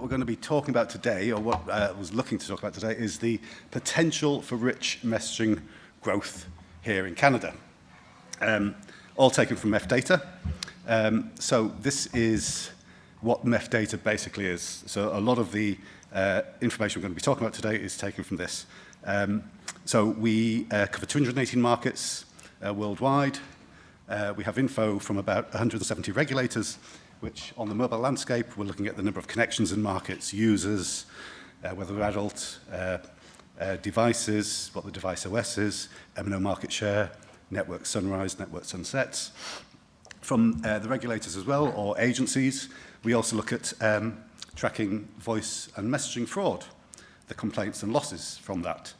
we're going to be talking about today, or what I was looking to talk about today, is the potential for rich messaging growth here in Canada. All taken from MEF data. So this is what MEF data basically is. So a lot of the information we're going to be talking about today is taken from this. So we cover 218 markets worldwide. We have info from about 170 regulators, which on the mobile landscape, we're looking at the number of connections in markets, users, whether they're adult, devices, what the device OS is, MNO market share, network sunrise, network sunsets. From the regulators as well, or agencies, we also look at tracking voice and messaging fraud, the complaints and losses from that.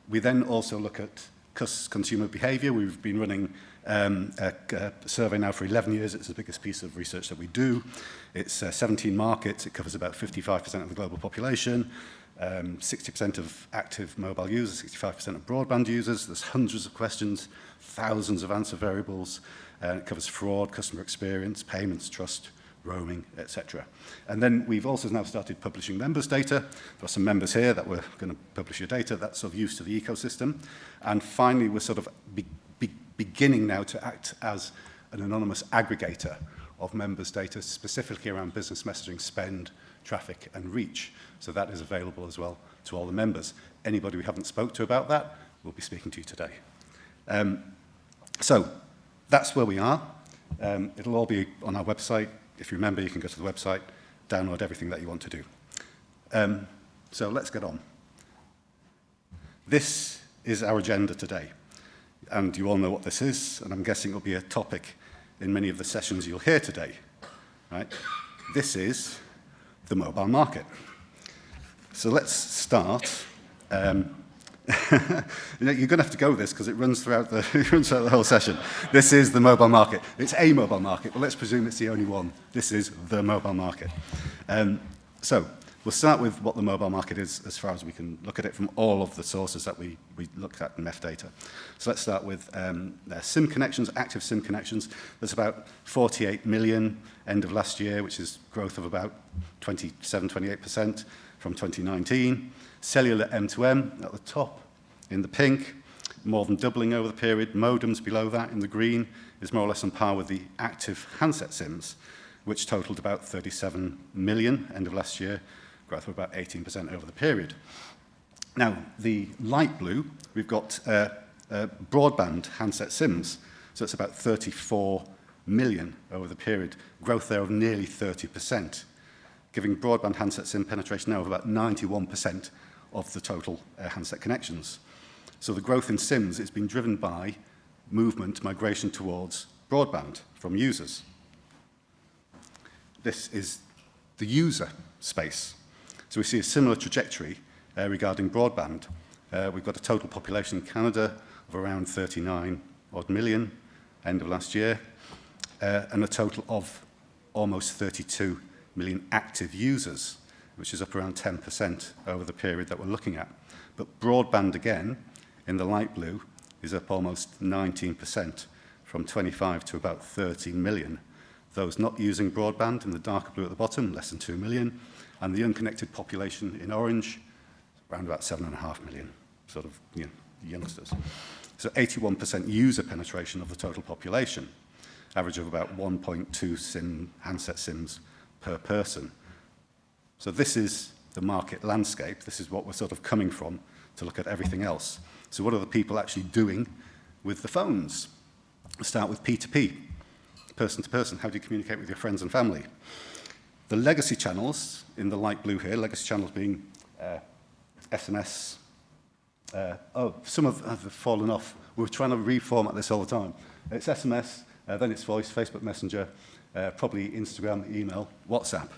We then also look at consumer behavior. We've been running a survey now for 11 years. It's the biggest piece of research that we do. It's 17 markets. It covers about 55% of the global population, 60% of active mobile users, 65% of broadband users. There's hundreds of questions, thousands of answer variables. It covers fraud, customer experience, payments, trust, roaming, etc. And then we've also now started publishing members data. There are some members here that we're going to publish your data. That's of use to the ecosystem. And finally, we're sort of beginning now to act as an anonymous aggregator of members data, specifically around business messaging, spend, traffic, and reach. So that is available as well to all the members. Anybody we haven't spoke to about that, we'll be speaking to you today. So that's where we are. It'll all be on our website. If you remember, you can go to the website, download everything that you want to do. So let's get on. This is our agenda today. And you all know what this is, and I'm guessing it'll be a topic in many of the sessions you'll hear today. Right? This is the mobile market. So let's start. You're going to have to go with this because it runs throughout the whole session. This is the mobile market. It's a mobile market, but let's presume it's the only one. This is the mobile market. So we'll start with what the mobile market is as far as we can look at it from all of the sources that we looked at in MEF data. So let's start with SIM connections, active SIM connections. There's about 48 million end of last year, which is growth of about 27-28% from 2019. Cellular M2M at the top in the pink, more than doubling over the period. Modems below that in the green is more or less on par with the active handset SIMs, which totaled about 37 million end of last year, growth of about 18% over the period. Now, the light blue, we've got broadband handset SIMs, so it's about 34 million over the period, growth there of nearly 30%, giving broadband handset SIM penetration now of about 91% of the total handset connections. So the growth in SIMs is being driven by migration towards broadband from users. This is the user space. So we see a similar trajectory regarding broadband. We've got a total population in Canada of around 39 odd million end of last year, and a total of almost 32 million active users, which is up around 10% over the period that we're looking at. But broadband, again, in the light blue, is up almost 19%, from 25 to about 13 million. Those not using broadband in the darker blue at the bottom, less than 2 million, and the unconnected population in orange, around about 7.5 million, sort of youngsters. So 81% user penetration of the total population, average of about 1.2 handset SIMs per person. So this is the market landscape. This is what we're sort of coming from to look at everything else. So what are the people actually doing with the phones? Let's start with P2P, person to person. How do you communicate with your friends and family? The legacy channels in the light blue here, legacy channels being SMS. Some have fallen off. We're trying to reformat this all the time. It's SMS, then it's voice, Facebook Messenger, probably Instagram, email, WhatsApp.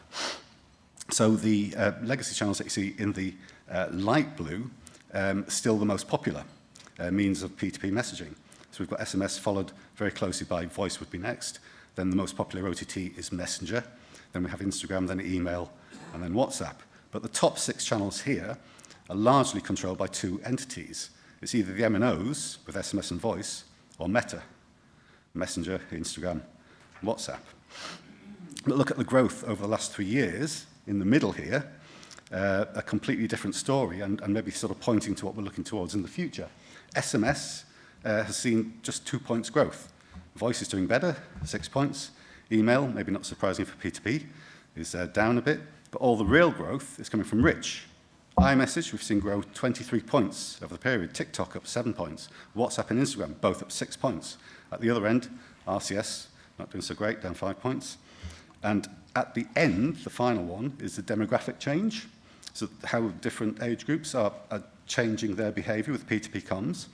So the legacy channels that you see in the light blue, still the most popular means of P2P messaging. So we've got SMS followed very closely by voice would be next. Then the most popular OTT is Messenger. Then we have Instagram, then email, and then WhatsApp. But the top 6 channels here are largely controlled by 2 entities. It's either the MNOs with SMS and voice, or Meta, Messenger, Instagram, WhatsApp. But look at the growth over the last 3 years, in the middle here, a completely different story and maybe sort of pointing to what we're looking towards in the future. SMS has seen just 2 points growth. Voice is doing better, 6 points. Email, maybe not surprising for P2P, is down a bit. But all the real growth is coming from rich. iMessage, we've seen grow 23 points over the period. TikTok up 7 points. WhatsApp and Instagram, both up 6 points. At the other end, RCS, not doing so great, down 5 points. And at the end, the final one, is the demographic change. So how different age groups are changing their behavior with P2P comms.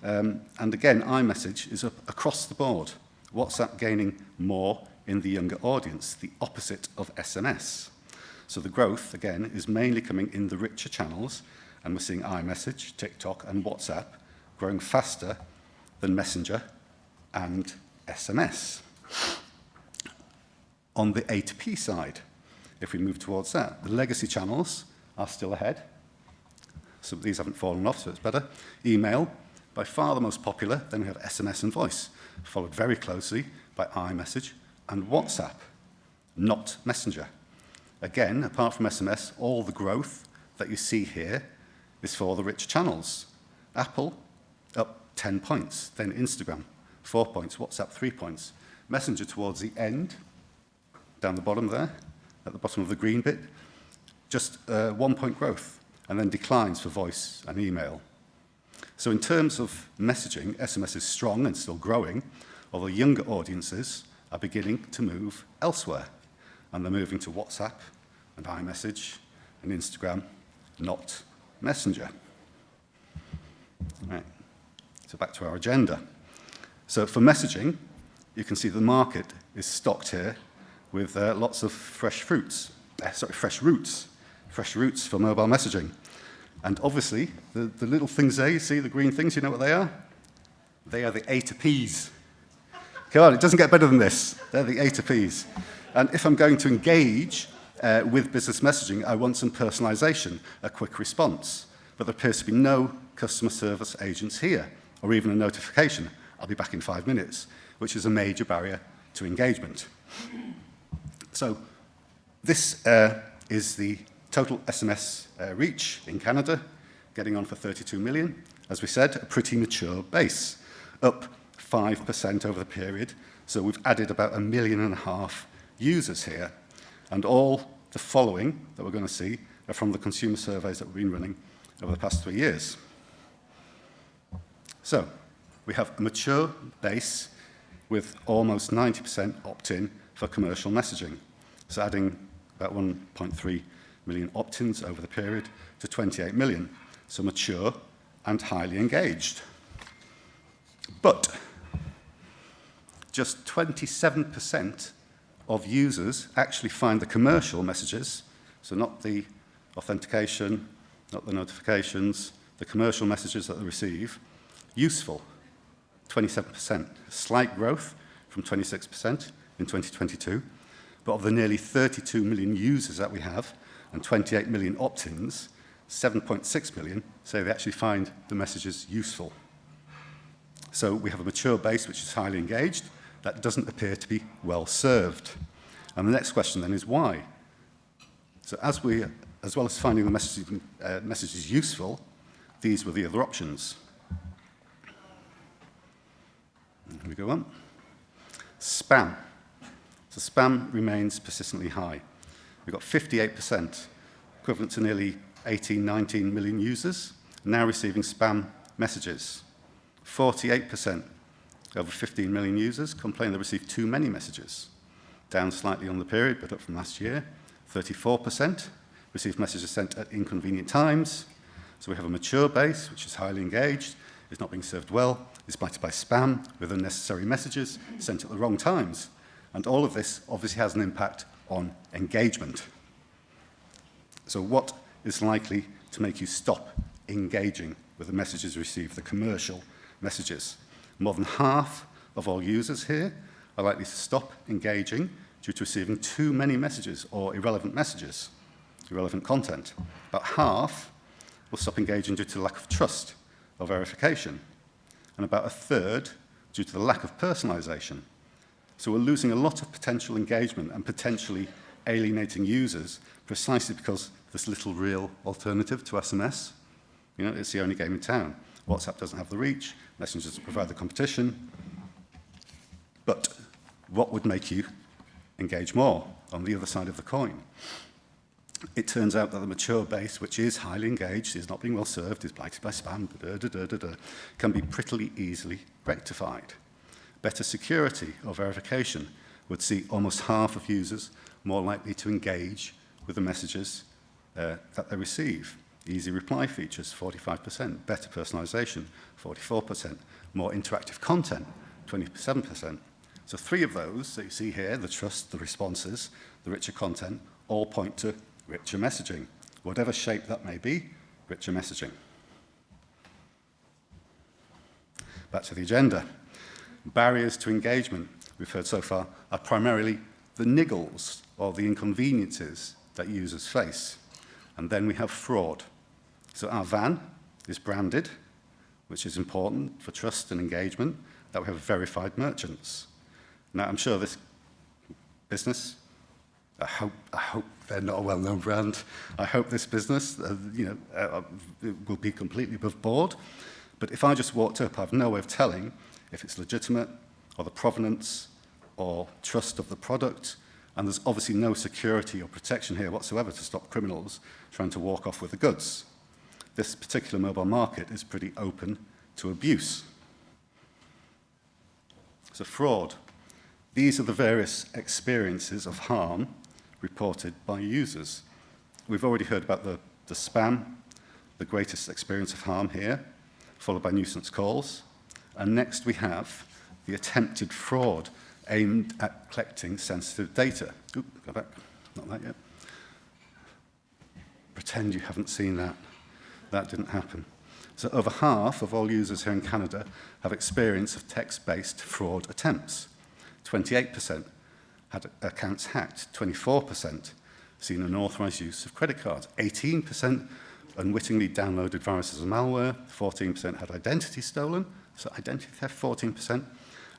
And again, iMessage is up across the board. WhatsApp gaining more in the younger audience, the opposite of SMS. So the growth, again, is mainly coming in the richer channels, and we're seeing iMessage, TikTok, and WhatsApp growing faster than Messenger and SMS. On the A2P side, if we move towards that, the legacy channels are still ahead. So these haven't fallen off, so it's better. Email, by far the most popular. Then we have SMS and voice, followed very closely by iMessage and WhatsApp, not Messenger. Again, apart from SMS, all the growth that you see here is for the rich channels. Apple, up 10 points. Then Instagram, 4 points. WhatsApp, 3 points. Messenger towards the end, down the bottom there, at the bottom of the green bit, just 1 point growth, and then declines for voice and email. So in terms of messaging, SMS is strong and still growing, although younger audiences are beginning to move elsewhere. And they're moving to WhatsApp and iMessage and Instagram, not Messenger. Right. So back to our agenda. So for messaging, you can see the market is stocked here with lots of fresh roots for mobile messaging. And obviously, the little things there, you see the green things, you know what they are? They are the A2Ps. Come on, it doesn't get better than this. They're the A2Ps. And if I'm going to engage with business messaging, I want some personalization, a quick response. But there appears to be no customer service agents here, or even a notification. I'll be back in 5 minutes, which is a major barrier to engagement. So this is the total SMS reach in Canada, getting on for 32 million. As we said, a pretty mature base, up 5% over the period. So we've added about 1.5 million users here. And all the following that we're going to see are from the consumer surveys that we've been running over the past 3 years. So we have a mature base with almost 90% opt-in for commercial messaging. So adding about 1.3 million opt-ins over the period to 28 million. So mature and highly engaged. But just 27% of users actually find the commercial messages, so not the authentication, not the notifications, the commercial messages that they receive, useful. 27%, slight growth from 26% in 2022, but of the nearly 32 million users that we have and 28 million opt-ins, 7.6 million say they actually find the messages useful. So we have a mature base which is highly engaged. That doesn't appear to be well served. And the next question then is why? So as well as finding the messages useful, these were the other options. Here we go on. Spam. So spam remains persistently high. We've got 58%, equivalent to nearly 18, 19 million users, now receiving spam messages. 48%, over 15 million users, complain they receive too many messages. Down slightly on the period, but up from last year. 34% receive messages sent at inconvenient times. So we have a mature base, which is highly engaged, is not being served well, is blighted by spam with unnecessary messages sent at the wrong times. And all of this obviously has an impact on engagement. So what is likely to make you stop engaging with the messages received, the commercial messages? More than half of all users here are likely to stop engaging due to receiving too many messages or irrelevant messages, irrelevant content. About half will stop engaging due to the lack of trust or verification, and about a third due to the lack of personalization. So we're losing a lot of potential engagement and potentially alienating users precisely because there's little real alternative to SMS. You know, it's the only game in town. WhatsApp doesn't have the reach, Messenger doesn't provide the competition. But what would make you engage more on the other side of the coin? It turns out that the mature base, which is highly engaged, is not being well served, is blighted by spam, can be prettily easily rectified. Better security or verification would see almost half of users more likely to engage with the messages that they receive. Easy reply features, 45%. Better personalization, 44%. More interactive content, 27%. So 3 of those that you see here, the trust, the responses, the richer content, all point to richer messaging. Whatever shape that may be, richer messaging. Back to the agenda. Barriers to engagement, we've heard so far, are primarily the niggles or the inconveniences that users face. And then we have fraud. So our van is branded, which is important for trust and engagement, that we have verified merchants. Now, I'm sure this business, I hope they're not a well-known brand. I hope this business, will be completely above board. But if I just walked up, I have no way of telling if it's legitimate or the provenance or trust of the product. And there's obviously no security or protection here whatsoever to stop criminals trying to walk off with the goods. This particular mobile market is pretty open to abuse. So fraud. These are the various experiences of harm reported by users. We've already heard about the spam, the greatest experience of harm here, followed by nuisance calls. And next we have the attempted fraud aimed at collecting sensitive data. Oop, go back, not that yet. Pretend you haven't seen that. That didn't happen. So over half of all users here in Canada have experience of text-based fraud attempts. 28% had accounts hacked. 24% seen unauthorized use of credit cards. 18% unwittingly downloaded viruses and malware. 14% had identity stolen. So identity theft, 14%.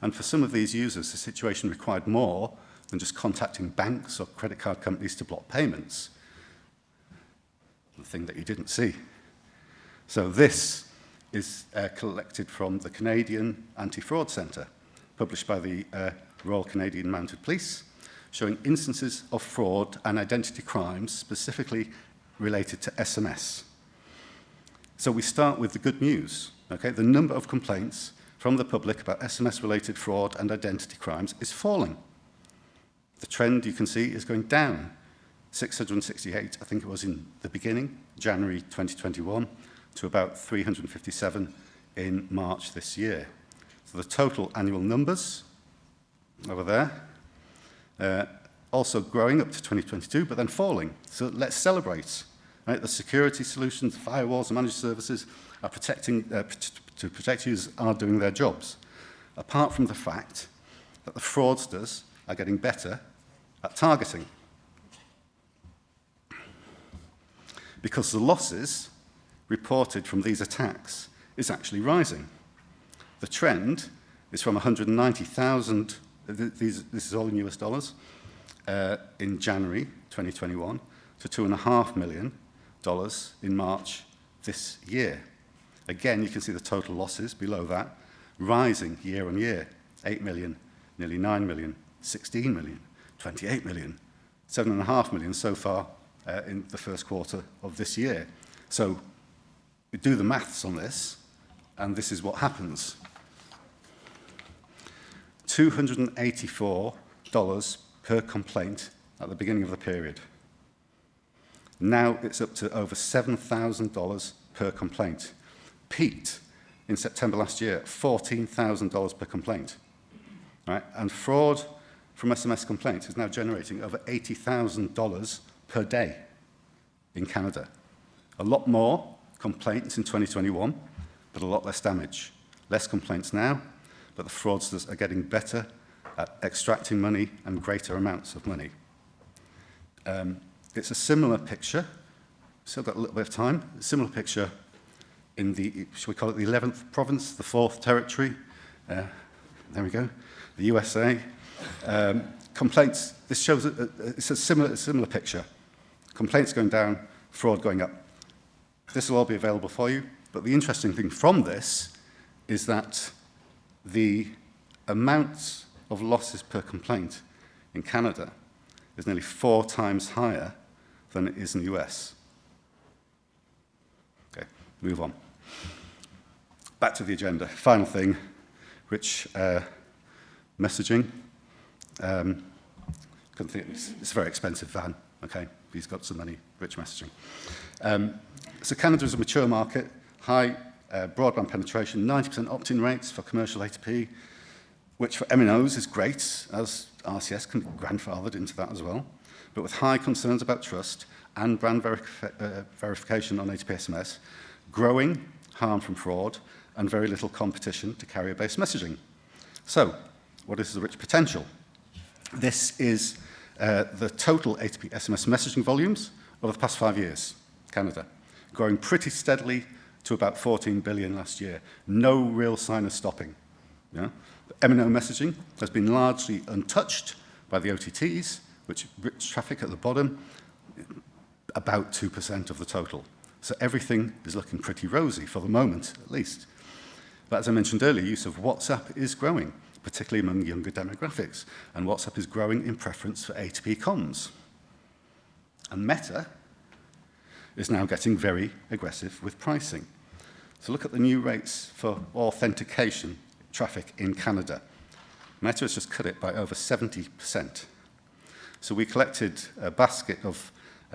And for some of these users, the situation required more than just contacting banks or credit card companies to block payments. The thing that you didn't see. So this is collected from the Canadian Anti-Fraud Centre, published by the Royal Canadian Mounted Police, showing instances of fraud and identity crimes specifically related to SMS. So we start with the good news. Okay? The number of complaints from the public about SMS-related fraud and identity crimes is falling. The trend, you can see, is going down. 668, I think it was in the beginning, January 2021, to about 357 in March this year. So the total annual numbers over there, also growing up to 2022, but then falling. So let's celebrate. Right? The security solutions, firewalls, and managed services are protecting, to protect users are doing their jobs, apart from the fact that the fraudsters are getting better at targeting. Because the losses reported from these attacks is actually rising. The trend is from 190,000, this is all in US dollars, in January 2021 to $2.5 million in March this year. Again, you can see the total losses below that rising year on year. 8 million, nearly 9 million, 16 million, 28 million, 7.5 million so far in the first quarter of this year. So we do the maths on this, and this is what happens. $284 per complaint at the beginning of the period. Now it's up to over $7,000 per complaint. Peaked in September last year at $14,000 per complaint. Right? And fraud from SMS complaints is now generating over $80,000 per day in Canada. A lot more complaints in 2021, but a lot less damage. Less complaints now, but the fraudsters are getting better at extracting money and greater amounts of money. It's a similar picture, still got a little bit of time, a similar picture in the, shall we call it the 11th province, the 4th territory, there we go, the USA. Complaints, this shows it's a similar picture. Complaints going down, fraud going up. This will all be available for you, but the interesting thing from this is that the amount of losses per complaint in Canada is nearly 4 times higher than it is in the US. Okay, move on. Back to the agenda. Final thing, rich messaging. It's a very expensive van, okay? He's got some money, rich messaging. So Canada is a mature market, high broadband penetration, 90% opt-in rates for commercial A2P, which for MNOs is great, as RCS can be grandfathered into that as well, but with high concerns about trust and brand verification on A2P SMS, growing harm from fraud, and very little competition to carrier-based messaging. So, what is the rich potential? This is the total A2P SMS messaging volumes over the past 5 years, Canada, growing pretty steadily to about 14 billion last year. No real sign of stopping. Yeah? MNO messaging has been largely untouched by the OTTs, which rich traffic at the bottom, about 2% of the total. So everything is looking pretty rosy for the moment, at least. But as I mentioned earlier, use of WhatsApp is growing, particularly among younger demographics, and WhatsApp is growing in preference for A2P comms. And Meta is now getting very aggressive with pricing. So look at the new rates for authentication traffic in Canada. Meta has just cut it by over 70%. So we collected a basket of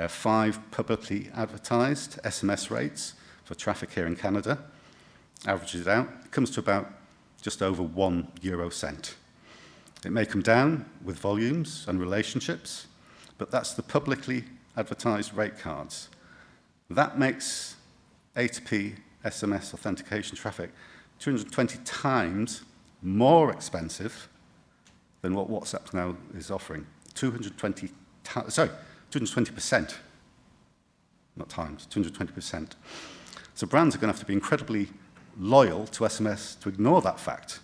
5 publicly advertised SMS rates for traffic here in Canada, averages it out, it comes to about just over 1 euro cent. It may come down with volumes and relationships, but that's the publicly advertised rate cards. That makes A2P SMS authentication traffic 220 times more expensive than what WhatsApp now is offering. 220%, not times, 220%. So brands are going to have to be incredibly loyal to SMS to ignore that fact.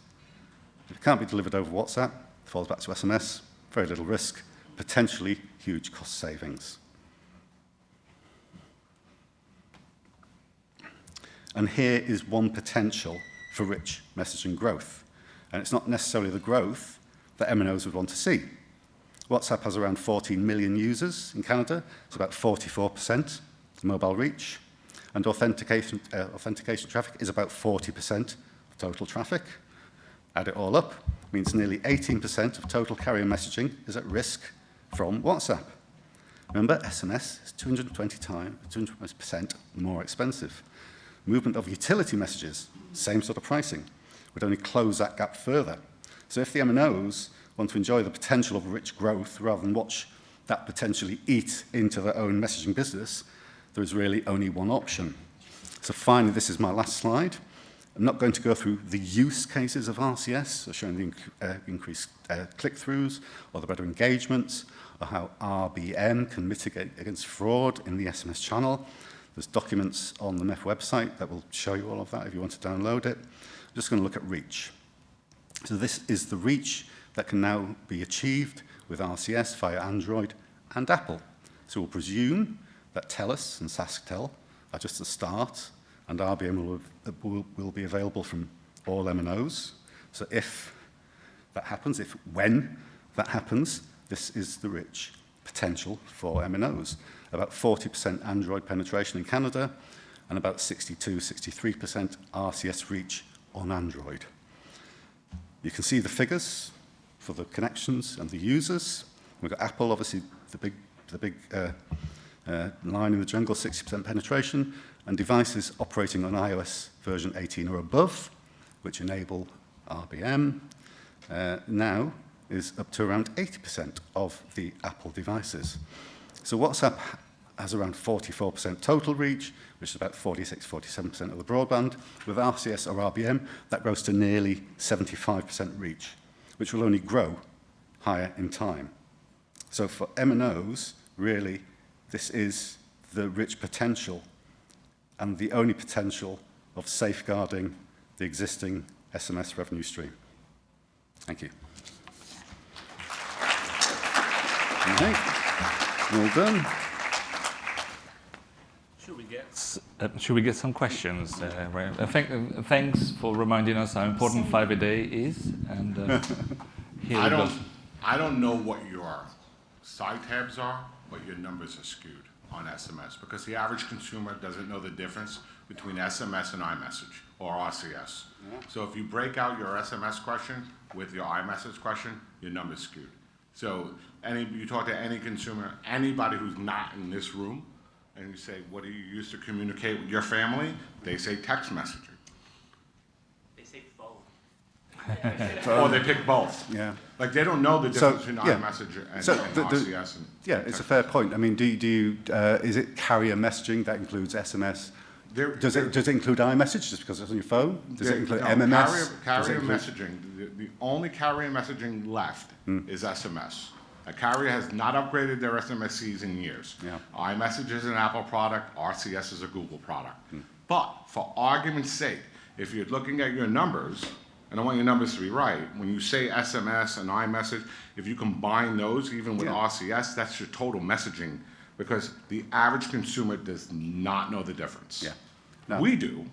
If it can't be delivered over WhatsApp, it falls back to SMS, very little risk, potentially huge cost savings. And here is one potential for rich messaging growth. And it's not necessarily the growth that MNOs would want to see. WhatsApp has around 14 million users in Canada. It's about 44% mobile reach. And authentication traffic is about 40% of total traffic. Add it all up, means nearly 18% of total carrier messaging is at risk from WhatsApp. Remember, SMS is 220% more expensive. Movement of utility messages, same sort of pricing, would only close that gap further. So if the MNOs want to enjoy the potential of rich growth rather than watch that potentially eat into their own messaging business, there is really only one option. So finally, this is my last slide. I'm not going to go through the use cases of RCS, so showing the increased click-throughs or the better engagements, or how RBM can mitigate against fraud in the SMS channel. There's documents on the MEF website that will show you all of that if you want to download it. I'm just going to look at reach. So this is the reach that can now be achieved with RCS via Android and Apple. So we'll presume that TELUS and SaskTel are just the start, and RBM will be available from all MNOs. So if that happens, when that happens, this is the rich potential for MNOs. About 40% Android penetration in Canada, and about 62-63% RCS reach on Android. You can see the figures for the connections and the users. We've got Apple, obviously, the big line in the jungle, 60% penetration, and devices operating on iOS version 18 or above, which enable RBM, now is up to around 80% of the Apple devices. So WhatsApp has around 44% total reach, which is about 46-47% of the broadband. With RCS or RBM, that grows to nearly 75% reach, which will only grow higher in time. So for MNOs, really, this is the rich potential and the only potential of safeguarding the existing SMS revenue stream. Thank you. Okay. Well done. Should we get some questions? Right? Thanks for reminding us how important 5 a day is. And here we go. I don't know what your side tabs are, but your numbers are skewed on SMS because the average consumer doesn't know the difference between SMS and iMessage or RCS. Yeah. So if you break out your SMS question with your iMessage question, your number's skewed. So you talk to any consumer, anybody who's not in this room, and you say, what do you use to communicate with your family? They say text messaging. They say phone. Or they pick both. Yeah. Like they don't know the difference between iMessage and RCS. It's a fair point. I mean, is it carrier messaging that includes SMS? Does it include iMessage just because it's on your phone? Does it include MMS? Carrier messaging. The only carrier messaging left is SMS. A carrier has not upgraded their SMSCs in years. Yeah. iMessage is an Apple product, RCS is a Google product. But for argument's sake, if you're looking at your numbers, and I want your numbers to be right, when you say SMS and iMessage, if you combine those even with RCS, that's your total messaging because the average consumer does not know the difference. Yeah. No. We do,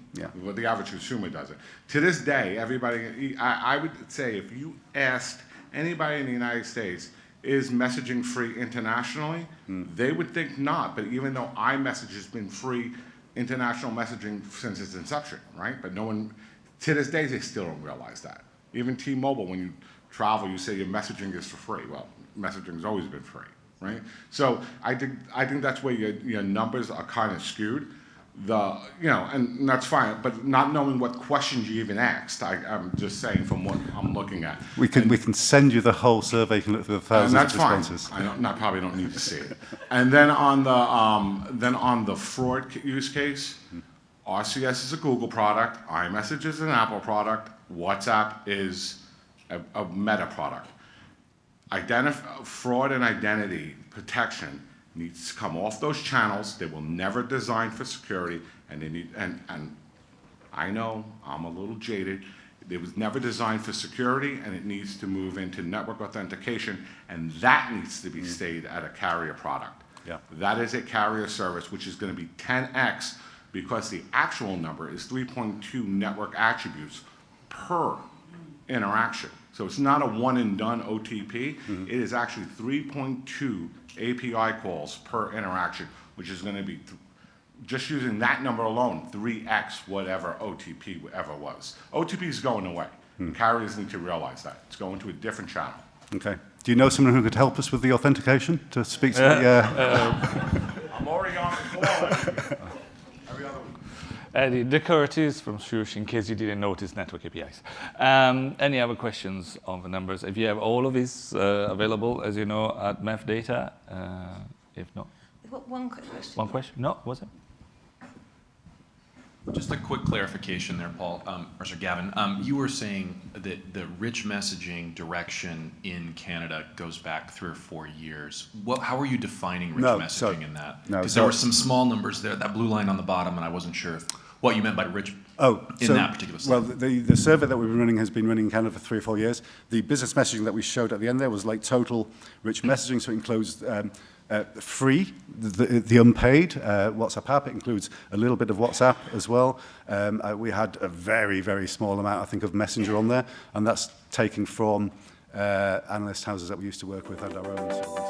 but the average consumer doesn't. To this day, everybody, I would say if you asked anybody in the United States, is messaging free internationally? They would think not, but even though iMessage has been free international messaging since its inception, right? But no one, to this day, they still don't realize that. Even T-Mobile, when you travel, you say your messaging is for free. Well, messaging has always been free, right? So I think that's where your numbers are kind of skewed. And that's fine, but not knowing what questions you even asked, I'm just saying from what I'm looking at. We can send you the whole survey. You can look through the thousands of responses. Fine. I probably don't need to see it. And then on the fraud use case, RCS is a Google product, iMessage is an Apple product, WhatsApp is a Meta product. Fraud and identity protection needs to come off those channels. They will never design for security, and they need. And I know I'm a little jaded. It was never designed for security, and it needs to move into network authentication, and that needs to be stayed at a carrier product. Yeah. That is a carrier service, which is going to be 10x because the actual number is 3.2 network attributes per interaction. So it's not a one and done OTP. It is actually 3.2 API calls per interaction, which is going to be, just using that number alone, 3x whatever OTP ever was. OTP is going away. Carriers need to realize that. It's going to a different channel. Okay. Do you know someone who could help us with the authentication to speak to I'm already on the call. Every other week. Eddie, the Curtis from Shush, in case you didn't notice network APIs. Any other questions on the numbers? If you have all of these available, as you know, at MEF data, if not. One quick question. One question? No, was it? Just a quick clarification there, Paul, or Sir Gavin. You were saying that the rich messaging direction in Canada goes back 3 or 4 years. How are you defining rich messaging in that? Because there were some small numbers there, that blue line on the bottom, and I wasn't sure what you meant by rich in that particular slide. Well, the survey that we've been running has been running in Canada for 3 or 4 years. The business messaging that we showed at the end there was like total rich messaging, so it includes free, the unpaid WhatsApp app. It includes a little bit of WhatsApp as well. We had a very, very small amount, I think, of Messenger on there, and that's taken from analyst houses that we used to work with and our own.